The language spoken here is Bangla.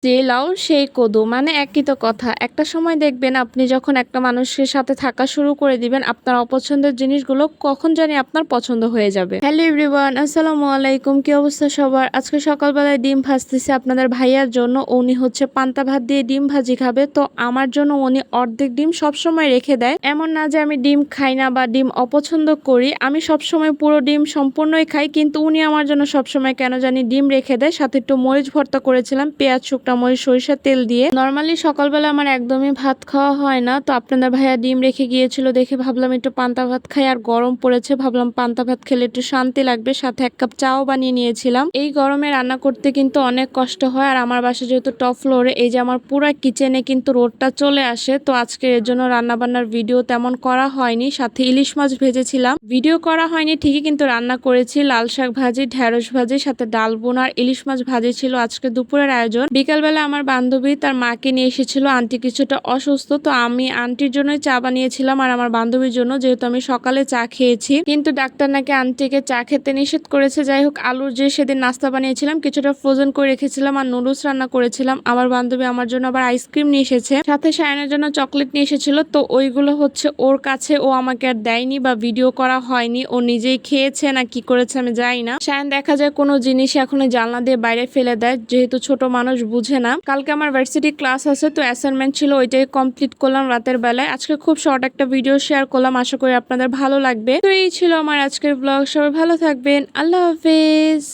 যে লাউ সেই কদু মানে একই তো কথা। একটা সময় দেখবেন আপনি যখন একটা মানুষের সাথে থাকা শুরু করে দিবেন, আপনার অপছন্দের জিনিসগুলো কখন জানি আপনার পছন্দ হয়ে যাবে। হ্যালো এভরিওয়ান, আসসালামু আলাইকুম। কি অবস্থা সবার? আজকে সকালবেলায় ডিম ভাজতেছি আপনাদের ভাইয়ার জন্য। উনি হচ্ছে পান্তা ভাত দিয়ে ডিম ভাজি খাবে, তো আমার জন্য উনি অর্ধেক ডিম সবসময় রেখে দেয়। এমন না যে আমি ডিম খাই না বা ডিম অপছন্দ করি, আমি সবসময় পুরো ডিম সম্পূর্ণই খাই, কিন্তু উনি আমার জন্য সবসময় কেন জানি ডিম রেখে দেয়। সাথে একটু মরিচ ভর্তা করেছিলাম, পেঁয়াজ, শুকনা মরিচ, সরিষার তেল দিয়ে। নর্মালি সকালবেলা আমার একদমই ভাত খাওয়া হয় না, তো আপনাদের ভাইয়া ডিম রেখে গিয়েছিল দেখে ভাবলাম একটু পান্তা ভাত খাই। আর গরম পড়েছে, ভাবলাম পান্তা ভাত খেলে একটু শান্তি লাগবে। সাথে 1 কাপ চাও বানিয়ে নিয়েছিলাম। এই গরমে রান্না করতে কিন্তু অনেক কষ্ট হয়, আর আমার বাসা যেহেতু টপ ফ্লোরে, এই যে আমার পুরো কিচেনে কিন্তু রোদটা চলে আসে। তো আজকে এর জন্য রান্না বান্নার ভিডিও তেমন করা হয়নি। সাথে ইলিশ মাছ ভেজেছিলাম, ভিডিও করা হয়নি ঠিকই, কিন্তু রান্না করেছি লাল শাক ভাজি, ঢেঁড়স ভাজি, সাথে ডাল বোনা আর ইলিশ মাছ ভাজি ছিল আজকে দুপুরের আয়োজন। বিকালবেলা আমার বান্ধবী তার মাকে নিয়ে এসেছিল, আন্টি কিছুটা অসুস্থ, তো আমি আন্টির জন্যই চা বানিয়েছিলাম আর আমার বান্ধবীর জন্য, যেহেতু আমি সকালে চা খেয়েছি। কিন্তু ডাক্তার নাকি আন্টিকে চা খেতে নিষেধ করেছে। যাই হোক, আলুর যে সেদিন নাস্তা বানিয়েছিলাম কিছুটা ফ্রোজেন করে রেখেছিলাম আর নুডলস রান্না করেছিলাম। আমার বান্ধবী আমার জন্য আবার আইসক্রিম নিয়ে এসেছে, সাথে সায়নের জন্য চকলেট নিয়ে এসেছিল। তো ওইগুলো হচ্ছে ওর কাছে, ও আমাকে আর দেয়নি বা ভিডিও করা হয়নি, ও নিজেই খেয়েছে না কি করেছে আমি জানি না। সায়ন দেখা যায় কোনো জিনিস এখন জানলা দিয়ে বাইরে ফেলে দেয়, যেহেতু ছোট মানুষ বুঝে না। কালকে আমার ভার্সিটি ক্লাস আছে, তো অ্যাসাইনমেন্ট ছিল, ওইটাই কমপ্লিট করলাম রাতের বেলায়। আজকে খুব শর্ট একটা ভিডিও শেয়ার করলাম, আশা করি আপনাদের ভালো লাগবে। তো এই ছিল আমার আজকের ব্লগ। সবাই ভালো থাকবেন, আল্লাহ হাফেজ।